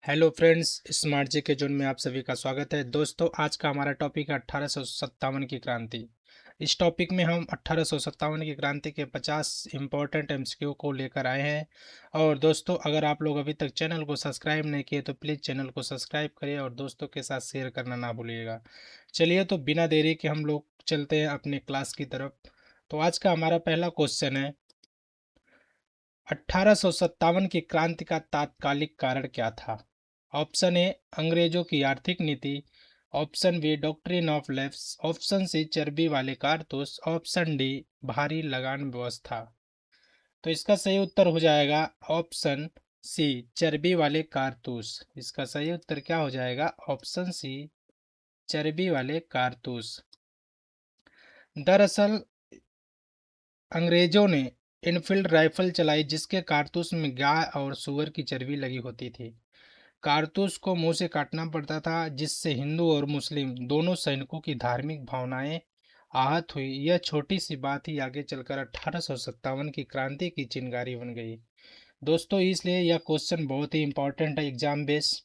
Hello friends, smart जी के zone में आप सभी का स्वागत है। दोस्तों, आज का हमारा टॉपिक है 1857 की क्रांति। इस टॉपिक में हम 1857 की क्रांति के 50 इम्पोर्टेंट एमसीक्यू को लेकर आए हैं। और दोस्तों, अगर आप लोग अभी तक चैनल को सब्सक्राइब नहीं किए तो प्लीज़ चैनल को सब्सक्राइब करिए और दोस्तों के साथ शेयर करना ना भूलिएगा। चलिए, तो बिना देरी के हम लोग चलते हैं अपने क्लास की तरफ। तो आज का हमारा पहला क्वेश्चन है, 1857 की क्रांति का तात्कालिक कारण क्या था? ऑप्शन ए, अंग्रेजों की आर्थिक नीति। Option B, doctrine of lapse. Option C, चर्बी वाले कारतूस। ऑप्शन डी, भारी लगान व्यवस्था। तो इसका सही उत्तर हो जाएगा ऑप्शन सी, चर्बी वाले कारतूस। इसका सही उत्तर क्या हो जाएगा? ऑप्शन सी, चर्बी वाले कारतूस। दरअसल अंग्रेजों ने इनफील्ड राइफल चलाई जिसके कारतूस में गाय और सुअर की चर्बी लगी होती थी। कारतूस को मुंह से काटना पड़ता था जिससे हिंदू और मुस्लिम दोनों सैनिकों की धार्मिक भावनाएं आहत हुई। यह छोटी सी बात ही आगे चलकर 1857 की क्रांति की चिंगारी बन गई। दोस्तों, इसलिए यह क्वेश्चन बहुत ही इंपॉर्टेंट है एग्जाम बेस।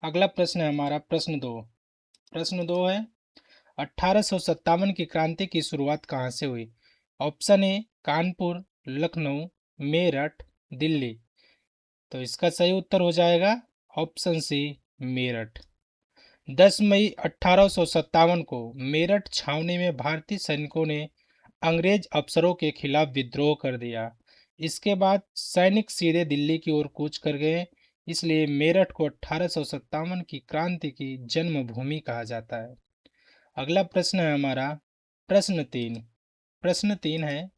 अगला प्रश्न है हमारा प्रश्न दो। प्रश्न दो है, 1857 की क्रांति की शुरुआत कहाँ से हुई? ऑप्शन ए, कानपुर, लखनऊ, मेरठ, दिल्ली। तो इसका सही उत्तर हो जाएगा ऑप्शन सी, मेरठ। 10 मई 1857 को मेरठ छावनी में भारतीय सैनिकों ने अंग्रेज अफसरों के खिलाफ विद्रोह कर दिया। इसके बाद सैनिक सीधे दिल्ली की ओर कूच कर गए। इसलिए मेरठ को 1857 की क्रांति की जन्मभूमि कहा जाता है। अगला प्रश्न है हमारा प्रश्न तीन। प्रश्न तीन है,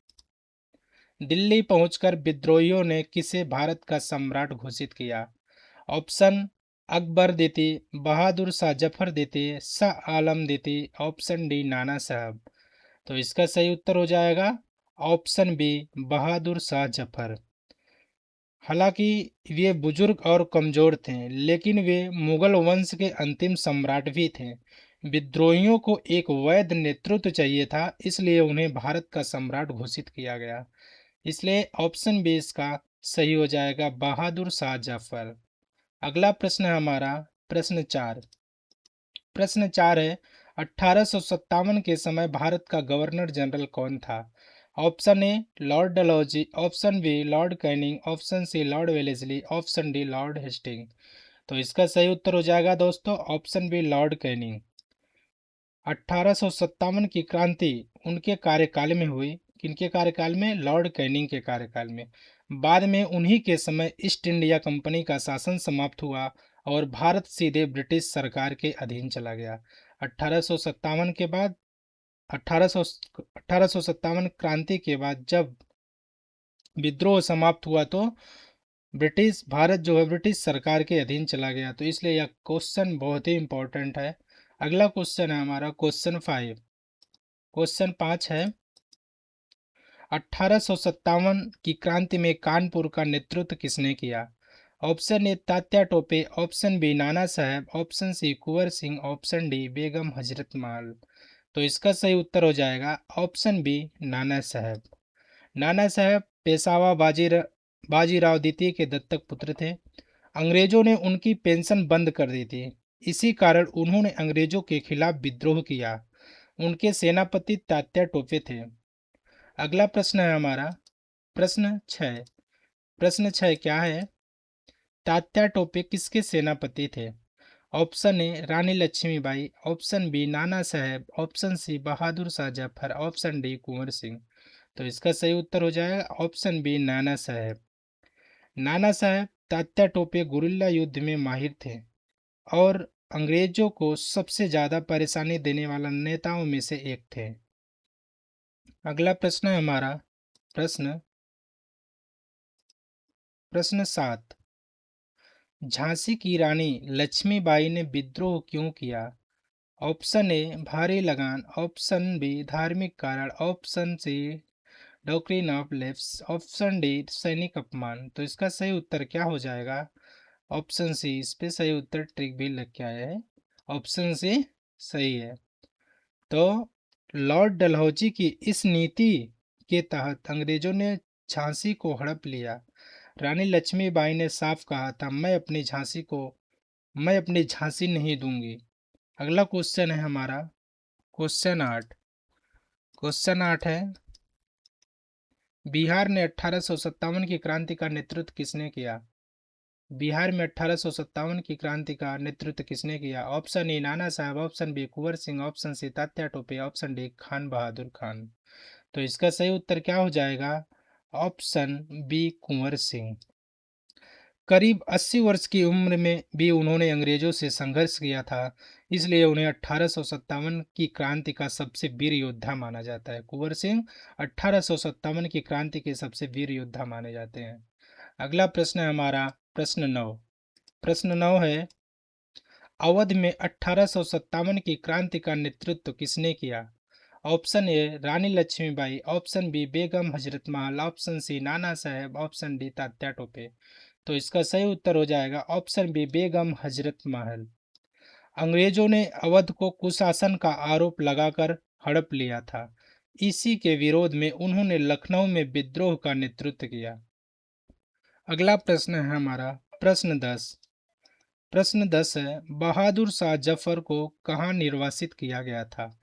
दिल्ली पहुंचकर विद्रोहियों ने किसे भारत का सम्राट घोषित किया? ऑप्शन अकबर द्वितीय, बहादुर शाह जफर द्वितीय, शाह आलम द्वितीय। ऑप्शन डी, नाना साहब। तो इसका सही उत्तर हो जाएगा ऑप्शन बी, बहादुर शाह जफर। हालांकि वे बुजुर्ग और कमजोर थे, लेकिन वे मुगल वंश के अंतिम सम्राट भी थे। विद्रोहियों को एक वैध नेतृत्व चाहिए था, इसलिए उन्हें भारत का सम्राट घोषित किया गया। इसलिए ऑप्शन बी इसका सही हो जाएगा, बहादुर शाह जफर। अगला प्रश्न है हमारा प्रश्न चार। प्रश्न चार है, 1857 के समय भारत का गवर्नर जनरल कौन था? Option A, lord Dalhousie. Option B, Lord Canning. Option C, lord Wellesley. Option D, lord Hastings. तो इसका सही उत्तर हो जाएगा दोस्तों ऑप्शन बी, लॉर्ड कैनिंग। 1857 की क्रांति उनके कार्यकाल में हुई। किनके कार्यकाल में? लॉर्ड कैनिंग के कार्यकाल में। बाद में उन्हीं के समय ईस्ट इंडिया कंपनी का शासन समाप्त हुआ और भारत सीधे ब्रिटिश सरकार के अधीन चला गया। 1857 के बाद 1857 क्रांति के बाद जब विद्रोह समाप्त हुआ तो ब्रिटिश भारत जो है ब्रिटिश सरकार के अधीन चला गया। तो इसलिए यह क्वेश्चन बहुत ही इंपॉर्टेंट है। अगला क्वेश्चन है हमारा क्वेश्चन फाइव। क्वेश्चन पाँच है, 1857 की क्रांति में कानपुर का नेतृत्व किसने किया? Option A, Tatya Tope. Option B, Nana Sahib. Option C, Kunwar Singh. Option D, Begum Hazrat Mahal. तो इसका सही उत्तर हो जाएगा ऑप्शन बी, नाना साहब। नाना साहब पेशवा बाजीराव द्वितीय के दत्तक पुत्र थे। अंग्रेजों ने उनकी पेंशन बंद कर दी थी। इसी कारण उन्होंने अंग्रेजों के खिलाफ विद्रोह किया। उनके सेनापति तात्या टोपे थे। अगला प्रश्न है हमारा प्रश्न छः। प्रश्न छः क्या है? तात्या टोपे किसके सेनापति थे? Option A, Rani Lakshmibai. Option B, Nana Sahib. Option C, Bahadur Shah Zafar. Option D, Kunwar Singh. तो इसका सही उत्तर हो जाएगा ऑप्शन बी, नाना साहब। नाना साहब तात्या टोपे गुरिल्ला युद्ध में माहिर थे और अंग्रेजों को सबसे ज्यादा परेशानी देने वाला नेताओं में से एक थे। अगला प्रश्न है हमारा प्रश्न प्रश्न सात। झांसी की रानी लक्ष्मीबाई ने विद्रोह क्यों किया? ऑप्शन ए, भारी लगान। ऑप्शन बी, धार्मिक कारण। Option C, doctrine of lapse. Option D, सैनिक अपमान। तो इसका सही उत्तर क्या हो जाएगा? Option C. इस पे सही उत्तर ट्रिक भी लग के आया है। ऑप्शन सी सही है। तो लॉर्ड डलहौजी की इस नीति के तहत अंग्रेजों ने झांसी को हड़प लिया। रानी लक्ष्मीबाई ने साफ कहा था, मैं अपनी झांसी नहीं दूंगी। अगला क्वेश्चन है हमारा क्वेश्चन 8। क्वेश्चन 8 है, बिहार में 1857 की क्रांति का नेतृत्व किसने किया? बिहार में 1857 की क्रांति का नेतृत्व किसने किया? Option A Nana Sahib, option B Kunwar Singh, option C Tatya Tope, option D Khan Bahadur Khan. तो इसका सही उत्तर क्या हो जाएगा? Option B Kunwar Singh. करीब 80 वर्ष की उम्र में भी उन्होंने अंग्रेजों से संघर्ष किया था, इसलिए उन्हें 1857 की क्रांति का सबसे वीर योद्धा माना जाता है। कुंवर सिंह 1857 की क्रांति के सबसे वीर योद्धा माने जाते हैं। अगला प्रश्न है हमारा प्रश्न 9। प्रश्न 9 है, अवध में 1857 की क्रांति का नेतृत्व किसने किया? Option A Rani Lakshmibai, option B Begum Hazrat Mahal, option C Nana Saheb, option D Tatya Tope. तो इसका सही उत्तर हो जाएगा ऑप्शन बी बेगम हजरत महल। अंग्रेजों ने अवध को कुशासन का आरोप लगाकर हड़प लिया था। इसी के विरोध में उन्होंने लखनऊ में विद्रोह का नेतृत्व किया। अगला प्रश्न है हमारा प्रश्न 10। प्रश्न 10 है, बहादुर शाह जफर को कहाँ निर्वासित किया गया था?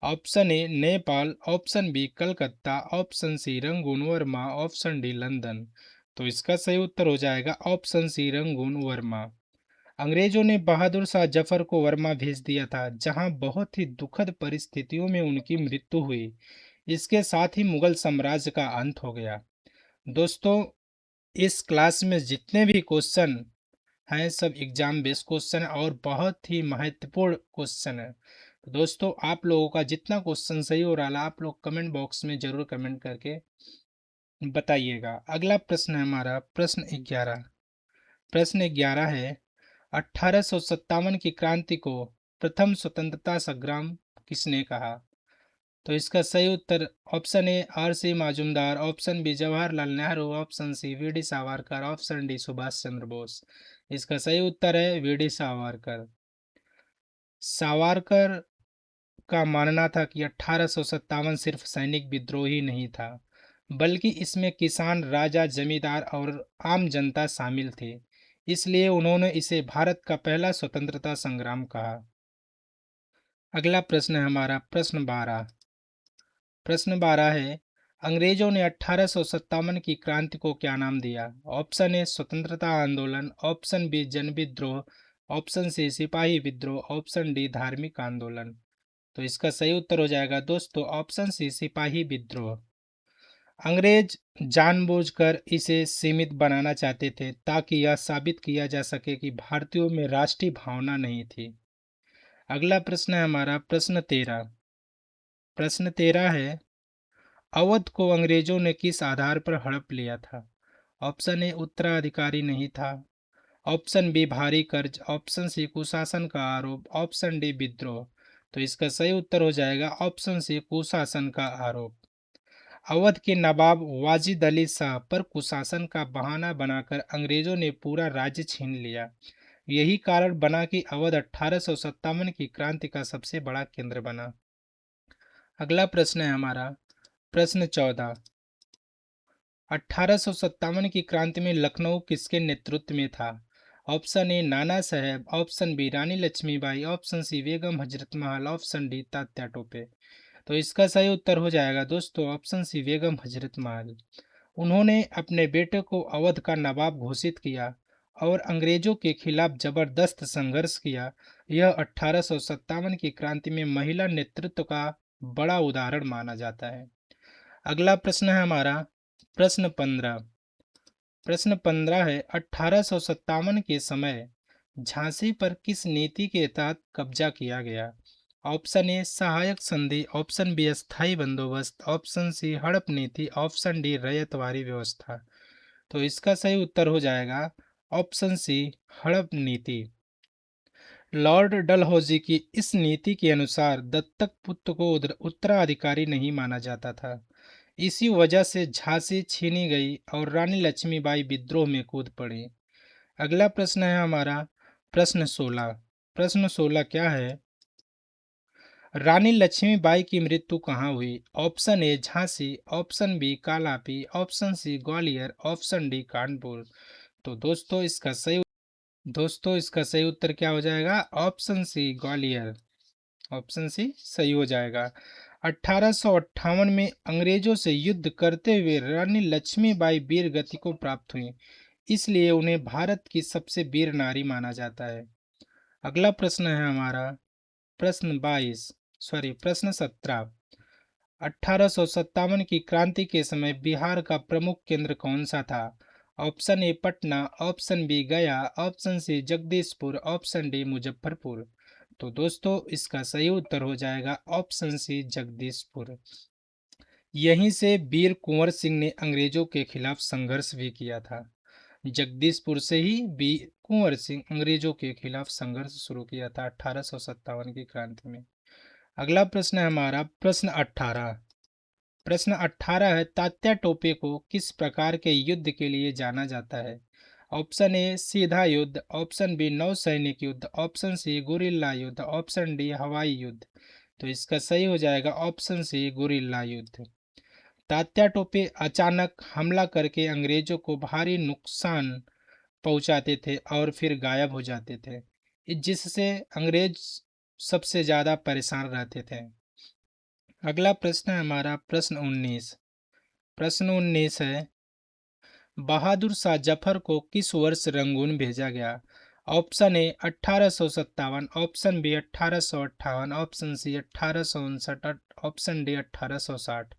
Option A Nepal, option B Calcutta, option C Rangoon Burma, option D London. तो इसका सही उत्तर हो जाएगा ऑप्शन सी रंगून वर्मा। अंग्रेजों ने बहादुर शाह जफर को वर्मा भेज दिया था, जहां बहुत ही दुखद परिस्थितियों में उनकी मृत्यु हुई। इसके साथ ही मुगल साम्राज्य का अंत हो गया। दोस्तों, इस क्लास में जितने भी क्वेश्चन हैं सब एग्जाम बेस्ड क्वेश्चन है और बहुत ही महत्वपूर्ण क्वेश्चन है। तो दोस्तों, आप लोगों का जितना क्वेश्चन सही हो रहा है आप लोग कमेंट बॉक्स में जरूर कमेंट करके बताइएगा। अगला प्रश्न है हमारा प्रश्न 11। प्रश्न 11 है, 1857 की क्रांति को प्रथम स्वतंत्रता संग्राम किसने कहा? तो इसका सही उत्तर option A R C Majumdar, option B Jawaharlal Nehru, option C V D Savarkar, option D Subhash Chandra Bose. इसका सही उत्तर है वी डी सावरकर। सावरकर का मानना था कि 1857 सिर्फ सैनिक विद्रोह ही नहीं था, बल्कि इसमें किसान, राजा, जमींदार और आम जनता शामिल थे। इसलिए उन्होंने इसे भारत का पहला स्वतंत्रता संग्राम कहा। अगला प्रश्न है हमारा प्रश्न 12। प्रश्न 12 है, अंग्रेजों ने 1857 की क्रांति को क्या नाम दिया? ऑप्शन ए स्वतंत्रता आंदोलन, ऑप्शन बी जन विद्रोह, ऑप्शन सी सिपाही विद्रोह, ऑप्शन डी धार्मिक आंदोलन। तो इसका सही उत्तर हो जाएगा दोस्तों ऑप्शन सी सिपाही विद्रोह। अंग्रेज जानबूझकर इसे सीमित बनाना चाहते थे ताकि यह साबित किया जा सके कि भारतीयों में राष्ट्रीय भावना नहीं थी। अगला प्रश्न है हमारा प्रश्न 13। प्रश्न 13 है, अवध को अंग्रेजों ने किस आधार पर हड़प लिया था? ऑप्शन ए उत्तराधिकारी नहीं था, ऑप्शन बी भारी कर्ज, ऑप्शन सी कुशासन का आरोप, ऑप्शन डी विद्रोह। तो इसका सही उत्तर हो जाएगा ऑप्शन सी कुशासन का आरोप। अवध के नवाब वाजिद अली शाह पर कुशासन का बहाना बनाकर अंग्रेजों ने पूरा राज्य छीन लिया। यही कारण बना कि अवध 1857 की क्रांति का सबसे बड़ा केंद्र बना। अगला प्रश्न है हमारा प्रश्न 14। 1857 की क्रांति में लखनऊ किसके नेतृत्व में था? Option A Nana Saheb, option B Rani Lakshmibai, option C Begum Hazrat Mahal, option D Tatya Tope. तो इसका सही उत्तर हो जाएगा दोस्तों ऑप्शन सी बेगम हजरत महल। उन्होंने अपने बेटे को अवध का नवाब घोषित किया और अंग्रेजों के खिलाफ जबरदस्त संघर्ष किया। यह 1857 की क्रांति में महिला नेतृत्व का बड़ा उदाहरण माना जाता है। अगला प्रश्न है हमारा प्रश्न 15। प्रश्न 15 है, 1857 के समय झांसी पर किस नीति के तहत कब्जा किया गया? ऑप्शन ए सहायक संधि, ऑप्शन बी अस्थाई बंदोबस्त, ऑप्शन सी हड़प नीति, ऑप्शन डी रैयतवारी व्यवस्था। तो इसका सही उत्तर हो जाएगा ऑप्शन सी हड़प नीति। लॉर्ड डलहौजी की इस नीति के अनुसार दत्तक पुत्र को उत्तराधिकारी नहीं माना जाता था। इसी वजह से झांसी छीनी गई और रानी लक्ष्मीबाई विद्रोह में कूद पड़ी। अगला प्रश्न है हमारा प्रश्न 16। प्रश्न 16 क्या है? रानी लक्ष्मीबाई की मृत्यु कहाँ हुई? Option A Jhansi, option B Kalpi, option C Gwalior, option D Kanpur. तो दोस्तों इसका सही उत्तर क्या हो जाएगा? Option C Gwalior. Option C सही हो जाएगा। 1858 में अंग्रेजों से युद्ध करते हुए रानी लक्ष्मीबाई वीर गति को प्राप्त हुई, इसलिए उन्हें भारत की सबसे वीर नारी माना जाता है। अगला प्रश्न है हमारा प्रश्न 17। 1857 की क्रांति के समय बिहार का प्रमुख केंद्र कौन सा था? Option A Patna, option B Gaya, option C Jagdishpur, option D Muzaffarpur. तो दोस्तों इसका सही उत्तर हो जाएगा ऑप्शन सी जगदीशपुर। यहीं से वीर कुंवर सिंह ने अंग्रेजों के खिलाफ संघर्ष भी किया था। जगदीशपुर से ही वीर कुंवर सिंह अंग्रेजों के खिलाफ संघर्ष शुरू किया था 1857 की क्रांति में। अगला प्रश्न है हमारा प्रश्न 18 है, तात्या टोपे को किस प्रकार के युद्ध के लिए जाना जाता है? ऑप्शन ए सीधा युद्ध, ऑप्शन बी नौसैनिक युद्ध, ऑप्शन सी गुरिल्ला युद्ध, ऑप्शन डी हवाई युद्ध। तो इसका सही हो जाएगा ऑप्शन सी गुरिल्ला युद्ध। तात्या टोपे अचानक हमला करके अंग्रेजों को भारी नुकसान पहुंचाते थे और फिर गायब हो जाते थे, जिससे अंग्रेज सबसे ज्यादा परेशान रहते थे। अगला प्रश्न है हमारा प्रश्न 19 है, बहादुर शाह जफर को किस वर्ष रंगून भेजा गया? Option A 1857, option B 1858, option C 1859, option D 1860।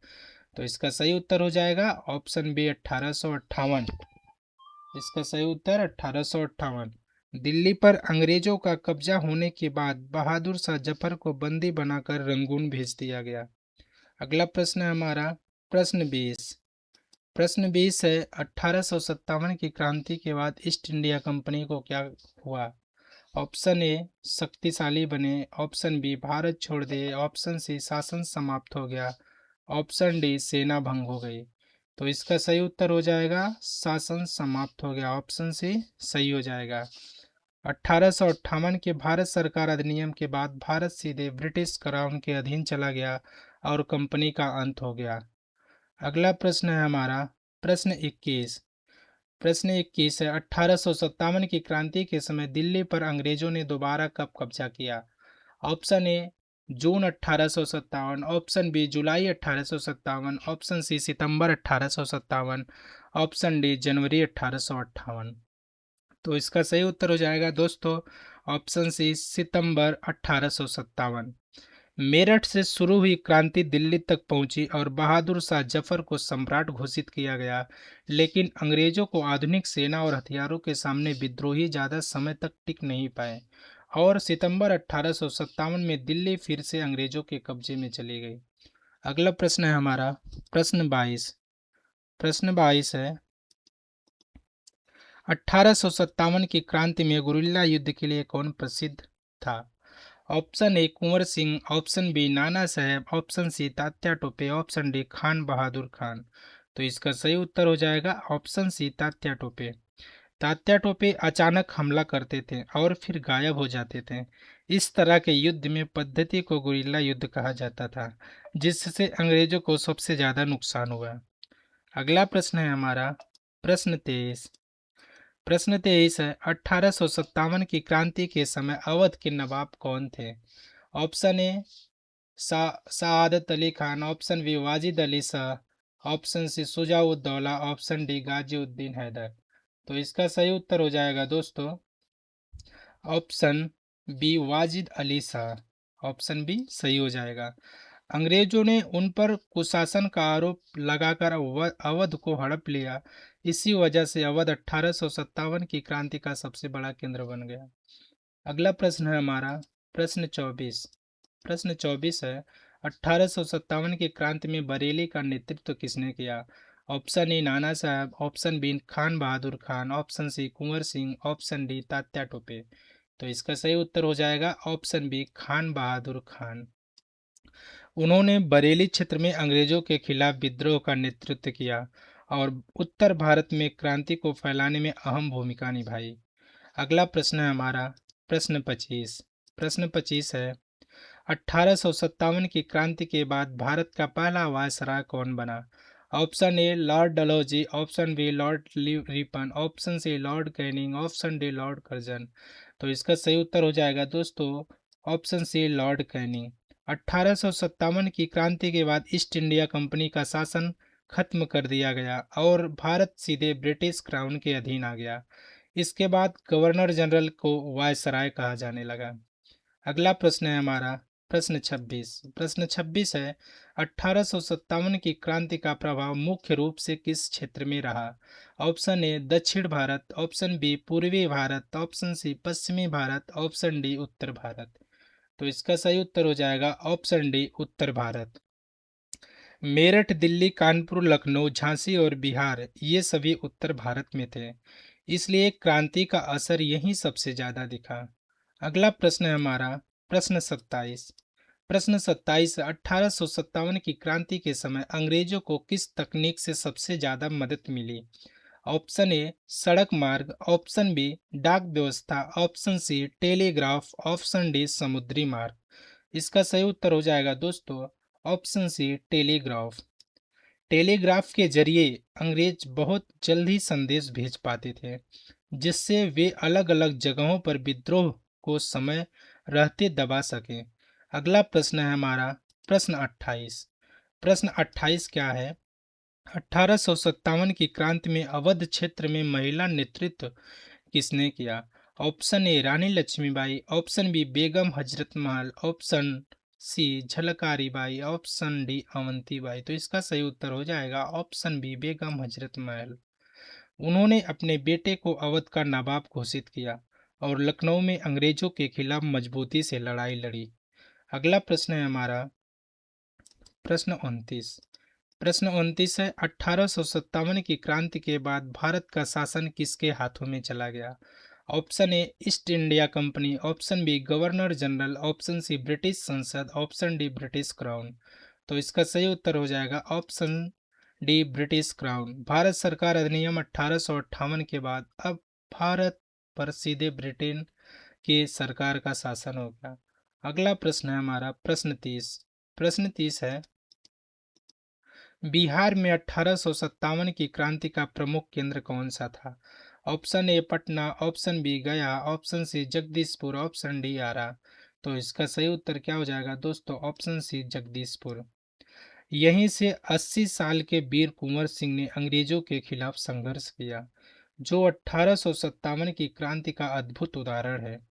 तो इसका सही उत्तर हो जाएगा ऑप्शन बी 1858। इसका सही उत्तर 1858। दिल्ली पर अंग्रेजों का कब्जा होने के बाद बहादुर शाह जफर को बंदी बनाकर रंगून भेज दिया गया। अगला प्रश्न है हमारा प्रश्न 20 है, 1857 की क्रांति के बाद ईस्ट इंडिया कंपनी को क्या हुआ? ऑप्शन ए शक्तिशाली बने, ऑप्शन बी भारत छोड़ दे, ऑप्शन सी शासन समाप्त हो गया, ऑप्शन डी सेना भंग हो गई। तो इसका सही उत्तर हो जाएगा शासन समाप्त हो गया। ऑप्शन सी सही हो जाएगा। 1858 के भारत सरकार अधिनियम के बाद भारत सीधे ब्रिटिश क्राउन के अधीन चला गया और कंपनी का अंत हो गया। अगला प्रश्न है हमारा प्रश्न 21। प्रश्न 21 है, 1857 की क्रांति के समय दिल्ली पर अंग्रेजों ने दोबारा कब कब्जा किया? ऑप्शन ए जून 1857, ऑप्शन बी जुलाई 1857, ऑप्शन सी सितंबर 1857, ऑप्शन डी जनवरी 1858। तो इसका सही उत्तर हो जाएगा दोस्तों ऑप्शन सी सितंबर 1857। मेरठ से शुरू हुई क्रांति दिल्ली तक पहुंची और बहादुर शाह जफर को सम्राट घोषित किया गया, लेकिन अंग्रेजों को आधुनिक सेना और हथियारों के सामने विद्रोही ज़्यादा समय तक टिक नहीं पाए और सितंबर 1857 में दिल्ली फिर से अंग्रेजों के कब्जे में चली गई। अगला प्रश्न है हमारा प्रश्न 22 है, 1857 की क्रांति में गुरिल्ला युद्ध के लिए कौन प्रसिद्ध था? Option A Kunwar Singh, option B Nana Saheb, option C Tatya Tope, option D Khan Bahadur Khan. तो इसका सही उत्तर हो जाएगा ऑप्शन सी तात्या टोपे। तात्या टोपे अचानक हमला करते थे और फिर गायब हो जाते थे। इस तरह के युद्ध में पद्धति को गुरिल्ला युद्ध कहा जाता था, जिससे अंग्रेजों को सबसे ज्यादा नुकसान हुआ। अगला प्रश्न है हमारा प्रश्न 23। प्रश्न 23 है, 1857 की क्रांति के समय अवध के नवाब कौन थे? Option A Saadat Ali Khan, option B Wajid Ali Shah, option C Shujauddaula, option D Ghaziuddin Haider. तो इसका सही उत्तर हो जाएगा दोस्तों option B Wajid Ali Shah. Option B सही हो जाएगा। अंग्रेजों ने उन पर कुशासन का आरोप लगाकर अवध को हड़प लिया। इसी वजह से अवध 1857 की क्रांति का सबसे बड़ा केंद्र बन गया। अगला प्रश्न है हमारा प्रश्न 24। प्रश्न 24 है, 1857 की क्रांति में बरेली का नेतृत्व किसने किया? Option A Nana Sahib, option B Khan Bahadur Khan, option C Kunwar Singh, option D Tatya Tope. तो इसका सही उत्तर हो जाएगा ऑप्शन बी खान बहादुर खान। उन्होंने बरेली क्षेत्र में अंग्रेजों के खिलाफ विद्रोह का नेतृत्व किया और उत्तर भारत में क्रांति को फैलाने में अहम भूमिका निभाई। अगला प्रश्न है हमारा प्रश्न 25। प्रश्न 25 है, 1857 की क्रांति के बाद भारत का पहला वायसराय कौन बना? Option A lord Dalhousie, option B lord Ripon, option C Lord Canning, option D lord Curzon. तो इसका सही उत्तर हो जाएगा दोस्तों ऑप्शन सी लॉर्ड कैनिंग। 1857 की क्रांति के बाद ईस्ट इंडिया कंपनी का शासन खत्म कर दिया गया और भारत सीधे ब्रिटिश क्राउन के अधीन आ गया। इसके बाद गवर्नर जनरल को वायसराय कहा जाने लगा। अगला प्रश्न है हमारा प्रश्न 26 है 1857 की क्रांति का प्रभाव मुख्य रूप से किस क्षेत्र में रहा? ऑप्शन ए दक्षिण भारत, ऑप्शन बी पूर्वी भारत, ऑप्शन सी पश्चिमी भारत, ऑप्शन डी उत्तर भारत। तो इसका सही उत्तर हो जाएगा ऑप्शन डी उत्तर भारत। मेरठ, दिल्ली, कानपुर, लखनऊ, झांसी और बिहार ये सभी उत्तर भारत में थे, इसलिए क्रांति का असर यहीं सबसे ज्यादा दिखा। अगला प्रश्न है हमारा प्रश्न 27 1857 की क्रांति के समय अंग्रेजों को किस तकनीक से सबसे ज्यादा मदद मिली? ऑप्शन ए सड़क मार्ग, ऑप्शन बी डाक व्यवस्था, option C telegraph, option D समुद्री मार्ग। इसका सही उत्तर हो जाएगा दोस्तों ऑप्शन सी टेलीग्राफ। टेलीग्राफ के जरिए अंग्रेज बहुत जल्द ही संदेश भेज पाते थे, जिससे वे अलग अलग जगहों पर विद्रोह को समय रहते दबा सकें। अगला प्रश्न है हमारा प्रश्न 28 क्या है? 1857 की क्रांति में अवध क्षेत्र में महिला नेतृत्व किसने किया? Option A Rani Lakshmibai, option B Begum Hazrat Mahal, option C Jhalkari Bai, option D Avanti Bai. तो इसका सही उत्तर हो जाएगा ऑप्शन बी बेगम हजरत महल। उन्होंने अपने बेटे को अवध का नवाब घोषित किया और लखनऊ में अंग्रेजों के खिलाफ मजबूती से लड़ाई लड़ी। अगला प्रश्न है हमारा प्रश्न 29 प्रश्न 29 है 1857 की क्रांति के बाद भारत का शासन किसके हाथों में चला गया? Option A East India Company, option B governor general, option C British संसद, ऑप्शन डी ब्रिटिश क्राउन। तो इसका सही उत्तर हो जाएगा option D British crown. Bharat सरकार अधिनियम 1858 के बाद अब भारत पर सीधे ब्रिटेन की सरकार का शासन होगा। अगला प्रश्न है हमारा प्रश्न 30 है बिहार में 1857 की क्रांति का प्रमुख केंद्र कौन सा था? Option A Patna, option B Gaya, option C Jagdishpur, option D Arrah. तो इसका सही उत्तर क्या हो जाएगा दोस्तों ऑप्शन सी जगदीशपुर। यहीं से 80 साल के वीर कुंवर सिंह ने अंग्रेजों के खिलाफ संघर्ष किया, जो 1857 की क्रांति का अद्भुत उदाहरण है।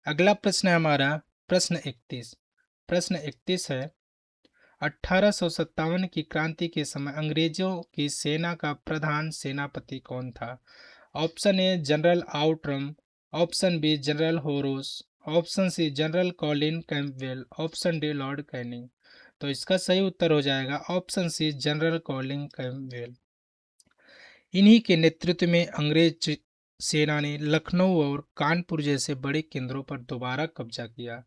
अगला प्रश्न है हमारा प्रश्न 31 है 1857 की क्रांति के समय अंग्रेजों की सेना का प्रधान सेनापति कौन था? Option A general Outram, option B general Hugh Rose, option C general Colin Campbell, option D Lord Canning. तो इसका सही उत्तर हो जाएगा option C general Colin Campbell. इन्हीं के नेतृत्व में अंग्रेज सेना ने लखनऊ और कानपुर जैसे बड़े केंद्रों पर दोबारा कब्जा किया।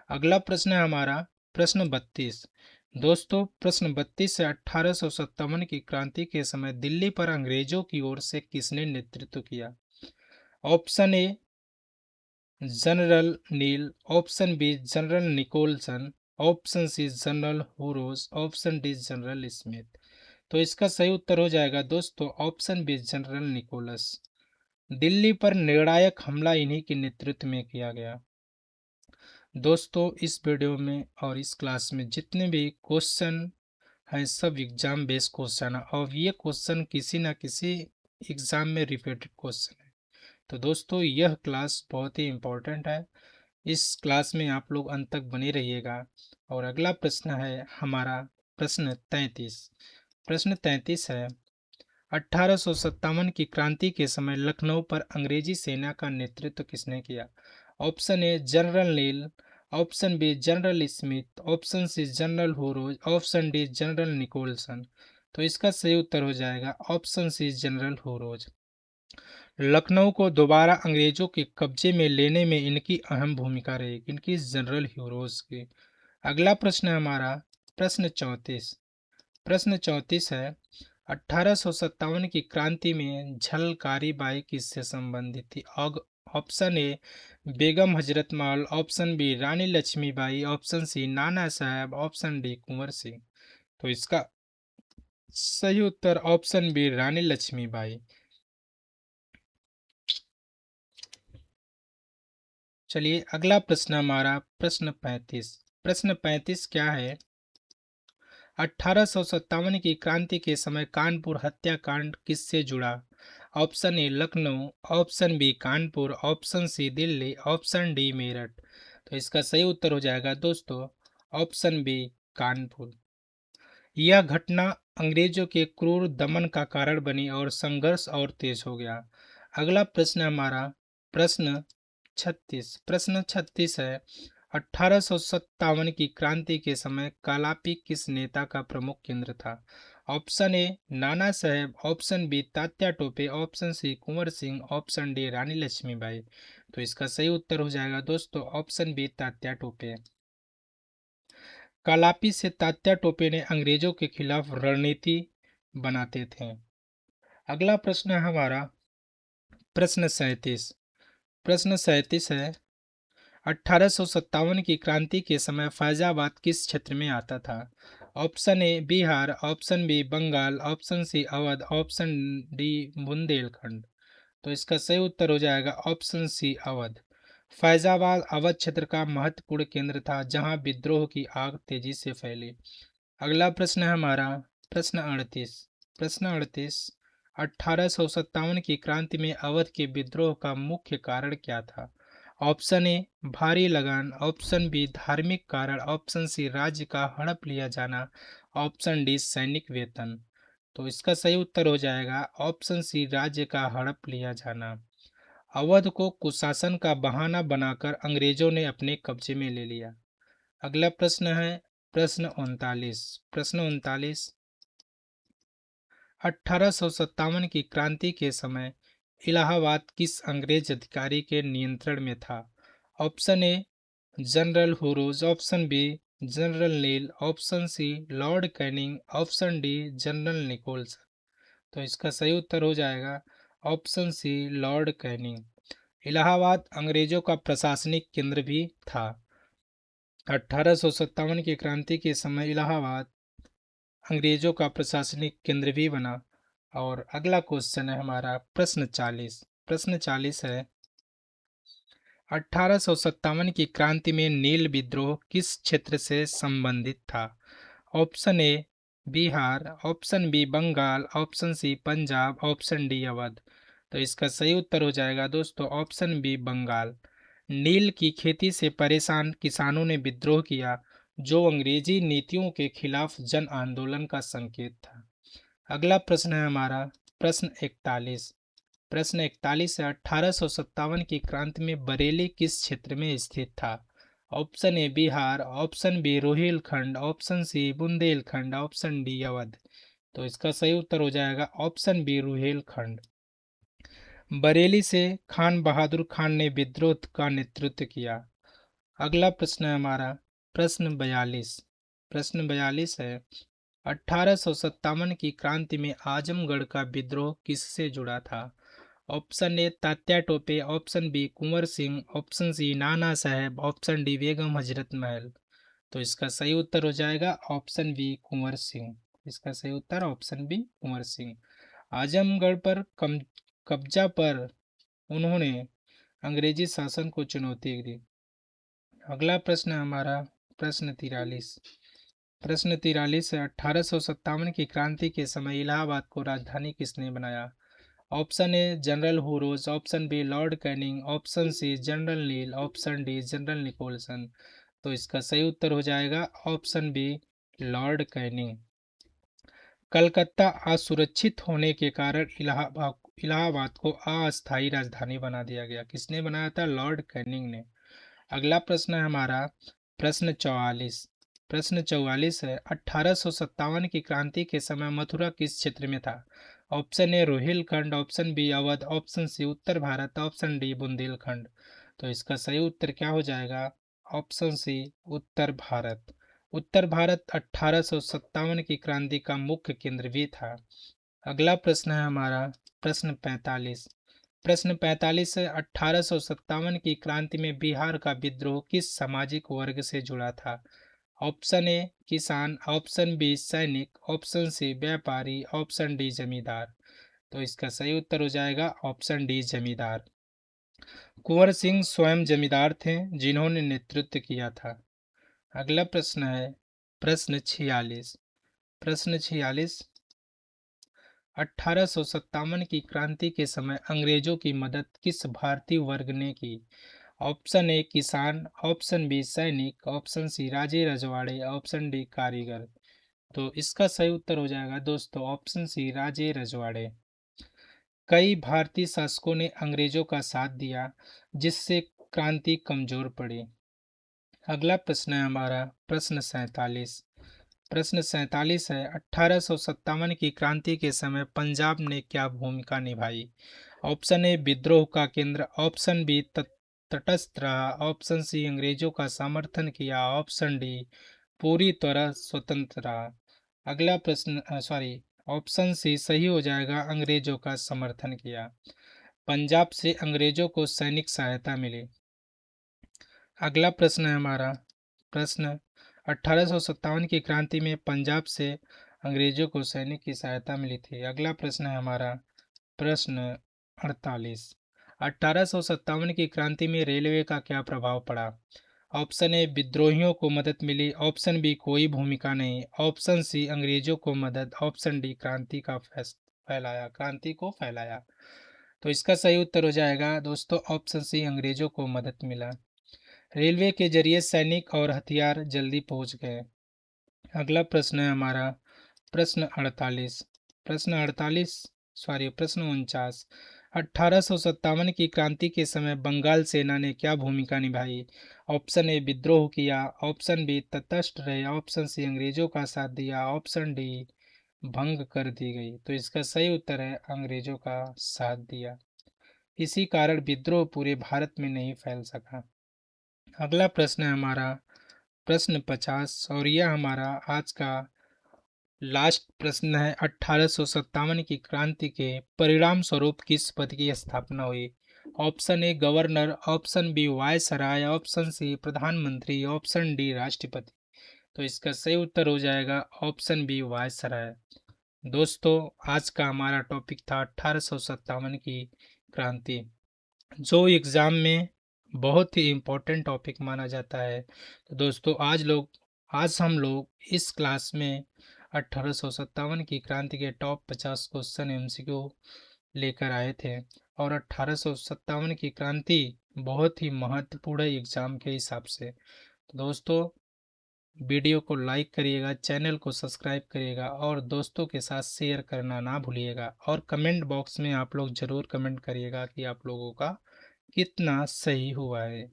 अगला प्रश्न है हमारा प्रश्न 32 दोस्तों प्रश्न 32 से 1857 की क्रांति के समय दिल्ली पर अंग्रेजों की ओर से किसने नेतृत्व किया? Option A general Neill, option B general Nicholson, option C general Hugh Rose, option D general Smith. तो इसका सही उत्तर हो जाएगा दोस्तों option B general Nicholas. Delhi पर निर्णायक हमला इन्हीं के नेतृत्व में किया गया। दोस्तों इस वीडियो में और इस क्लास में जितने भी क्वेश्चन हैं सब एग्जाम बेस्ड क्वेश्चन है और ये क्वेश्चन किसी ना किसी एग्जाम में रिपीटेड क्वेश्चन है। तो दोस्तों यह क्लास बहुत ही इम्पोर्टेंट है, इस क्लास में आप लोग अंत तक बने रहिएगा। और अगला प्रश्न है हमारा प्रश्न 33 है 1857 की क्रांति के समय लखनऊ पर अंग्रेजी सेना का नेतृत्व किसने किया? Option A general Neill, option B general Smith, option C general Hugh Rose, option D general Nicholson. तो इसका सही उत्तर हो जाएगा option C general Hugh Rose. Lucknow को दोबारा अंग्रेजों के कब्जे में लेने में इनकी अहम भूमिका रही, इनकी जनरल होरोज की। अगला प्रश्न है हमारा प्रश्न 34 है 1857 की क्रांति में झलकारी बाई किससे संबंधित थी? Option A Begum Hazrat Mahal, option B Rani Lakshmibai, option C Nana Sahib, option D Kunwar Singh. तो इसका सही उत्तर ऑप्शन बी रानी लक्ष्मीबाई। चलिए अगला प्रश्न हमारा प्रश्न 35। प्रश्न 35 क्या है? 1857 की क्रांति के समय कानपुर हत्याकांड किससे जुड़ा? Option A Lucknow, option B Kanpur, option C Delhi, option D Meerut. तो इसका सही उत्तर हो जाएगा दोस्तों ऑप्शन बी कानपुर। यह घटना अंग्रेजों के क्रूर दमन का कारण बनी और संघर्ष और तेज हो गया। अगला प्रश्न हमारा प्रश्न 36। प्रश्न 36 है 1857 की क्रांति के समय कालापी किस नेता का प्रमुख केंद्र था? Option A Nana Saheb, option B Tatya Tope, option C Kunwar Singh, option D Rani Lakshmibai. तो इसका सही उत्तर हो जाएगा दोस्तों ऑप्शन बी तात्या टोपे। कालापी से तात्या टोपे ने अंग्रेजों के खिलाफ रणनीति बनाते थे। अगला प्रश्न है हमारा प्रश्न 37। प्रश्न 37 है 1857 की क्रांति के समय फैजाबाद किस क्षेत्र में आता था? Option A Bihar, option B Bengal, option C Awadh, option D Bundelkhand. तो इसका सही उत्तर हो जाएगा ऑप्शन सी अवध। फैजाबाद अवध क्षेत्र का महत्वपूर्ण केंद्र था जहां विद्रोह की आग तेजी से फैली। अगला प्रश्न है हमारा प्रश्न 38। प्रश्न 38 1857 की क्रांति में अवध के विद्रोह का मुख्य कारण क्या था? ऑप्शन ए भारी लगान, ऑप्शन बी धार्मिक कारण, ऑप्शन सी राज्य का हड़प लिया जाना, ऑप्शन डी सैनिक वेतन। तो इसका सही उत्तर हो जाएगा ऑप्शन सी राज्य का हड़प लिया जाना। अवध को कुशासन का बहाना बनाकर अंग्रेजों ने अपने कब्जे में ले लिया। अगला प्रश्न है प्रश्न 39। प्रश्न 39 1857 की क्रांति के समय इलाहाबाद किस अंग्रेज अधिकारी के नियंत्रण में था? Option A general Hugh Rose, option B general Neill, option C Lord Canning, option D general Nichols. तो इसका सही उत्तर हो जाएगा option C Lord Canning. Allahabad अंग्रेजों का प्रशासनिक केंद्र भी था। 1857 की क्रांति के समय इलाहाबाद अंग्रेजों का प्रशासनिक केंद्र भी बना। और अगला क्वेश्चन है हमारा प्रश्न 40। प्रश्न 40 है 1857 की क्रांति में नील विद्रोह किस क्षेत्र से संबंधित था? Option A Bihar, option B Bengal, option C Punjab, option D Awadh. तो इसका सही उत्तर हो जाएगा दोस्तों ऑप्शन बी बंगाल। नील की खेती से परेशान किसानों ने विद्रोह किया जो अंग्रेजी नीतियों के खिलाफ जन आंदोलन का संकेत था। अगला प्रश्न है हमारा प्रश्न 41। प्रश्न 41 है 1857 की क्रांति में बरेली किस क्षेत्र में स्थित था? Option A Bihar, option B Rohilkhand, option C Bundelkhand, option D Awadh. तो इसका सही उत्तर हो जाएगा ऑप्शन बी रुहेलखंड। बरेली से खान बहादुर खान ने विद्रोह का नेतृत्व किया। अगला प्रश्न है हमारा प्रश्न 42। प्रश्न 42 है 1857 की क्रांति में आजमगढ़ का विद्रोह किससे जुड़ा था? Option A Tatya Tope, option B Kunwar Singh, option C Nana Saheb, option D Begum Hazrat Mahal. तो इसका सही उत्तर हो जाएगा ऑप्शन बी कुंवर सिंह। इसका सही उत्तर ऑप्शन बी कुंवर सिंह। आजमगढ़ पर कब्जा पर उन्होंने अंग्रेजी शासन को चुनौती दी। अगला प्रश्न है हमारा प्रश्न 43। प्रश्न 43 है 1857 की क्रांति के समय इलाहाबाद को राजधानी किसने बनाया? Option A general Hugh Rose, option B Lord Canning, option C general Neill, option D general Nicholson. तो इसका सही उत्तर हो जाएगा option B Lord Canning. Calcutta असुरक्षित होने के कारण इलाहाबाद को अस्थायी राजधानी बना दिया गया। किसने बनाया था? लॉर्ड कैनिंग ने। अगला प्रश्न है हमारा प्रश्न 44। प्रश्न 44 है 1857 की क्रांति के समय मथुरा किस क्षेत्र में था? Option A Rohilkhand, option B Awadh, option C उत्तर भारत, ऑप्शन डी बुंदेलखंड। तो इसका सही उत्तर क्या हो जाएगा? ऑप्शन सी उत्तर भारत। उत्तर भारत 1857 की क्रांति का मुख्य केंद्र भी था। अगला प्रश्न है हमारा प्रश्न 45। प्रश्न 45 है, 1857 की क्रांति में बिहार का विद्रोह किस सामाजिक वर्ग से जुड़ा था? ऑप्शन ए किसान, ऑप्शन बी सैनिक, ऑप्शन सी व्यापारी, ऑप्शन डी जमींदार। तो इसका सही उत्तर हो जाएगा ऑप्शन डी जमींदार। कुंवर सिंह स्वयं जमींदार थे जिन्होंने नेतृत्व किया था। अगला प्रश्न है प्रश्न 46। प्रश्न 46, 1857 की क्रांति के समय अंग्रेजों की मदद किस भारतीय वर्ग ने की? ऑप्शन ए किसान, ऑप्शन बी सैनिक, ऑप्शन सी राजे रजवाड़े, ऑप्शन डी कारीगर। तो इसका सही उत्तर हो जाएगा दोस्तों ऑप्शन सी राजे रजवाड़े। कई भारतीय शासकों ने अंग्रेजों का साथ दिया जिससे क्रांति कमजोर पड़ी। अगला प्रश्न है हमारा प्रश्न 47। प्रश्न 47 है, 1857 की क्रांति के समय पंजाब ने क्या भूमिका निभाई? ऑप्शन ए विद्रोह का केंद्र, ऑप्शन बी तटस्थ रहा, ऑप्शन सी अंग्रेजों का समर्थन किया, ऑप्शन डी पूरी तरह स्वतंत्र रहा। अगला प्रश्न सॉरी ऑप्शन सी सही हो जाएगा, अंग्रेजों का समर्थन किया। पंजाब से अंग्रेजों को सैनिक सहायता मिली। अगला प्रश्न है हमारा प्रश्न 1857 की क्रांति में पंजाब से अंग्रेजों को सैनिक की सहायता मिली थी। अगला प्रश्न है हमारा प्रश्न 48। 1857 की क्रांति में रेलवे का क्या प्रभाव पड़ा? ऑप्शन ए विद्रोहियों को मदद मिली, ऑप्शन बी कोई भूमिका नहीं, ऑप्शन सी अंग्रेजों को मदद, ऑप्शन डी क्रांति को फैलाया। तो इसका सही उत्तर हो जाएगा दोस्तों ऑप्शन सी अंग्रेजों को मदद मिला। रेलवे के जरिए सैनिक और हथियार जल्दी पहुंच गए। अगला प्रश्न है हमारा प्रश्न 48। प्रश्न 49। 1857 की क्रांति के समय बंगाल सेना ने क्या भूमिका निभाई? ऑप्शन ए विद्रोह किया, ऑप्शन बी तटस्थ रहे, ऑप्शन सी अंग्रेजों का साथ दिया, ऑप्शन डी भंग कर दी गई। तो इसका सही उत्तर है अंग्रेजों का साथ दिया। इसी कारण विद्रोह पूरे भारत में नहीं फैल सका। अगला प्रश्न है हमारा प्रश्न 50 और यह हमारा आज का लास्ट प्रश्न है। 1857 की क्रांति के परिणाम स्वरूप किस पद की स्थापना हुई? Option A governor, option B viceroy, option C प्रधानमंत्री, ऑप्शन डी राष्ट्रपति। तो इसका सही उत्तर हो जाएगा ऑप्शन बी वायसराय। दोस्तों आज का हमारा टॉपिक था 1857 की क्रांति, जो एग्ज़ाम में बहुत ही इम्पोर्टेंट टॉपिक माना जाता है। तो दोस्तों आज हम लोग इस क्लास में 1857 की क्रांति के टॉप 50 क्वेश्चन एमसीक्यू लेकर आए थे। और 1857 की क्रांति बहुत ही महत्वपूर्ण है एग्ज़ाम के हिसाब से। तो दोस्तों वीडियो को लाइक करिएगा, चैनल को सब्सक्राइब करिएगा और दोस्तों के साथ शेयर करना ना भूलिएगा। और कमेंट बॉक्स में आप लोग ज़रूर कमेंट करिएगा कि आप लोगों का कितना सही हुआ है।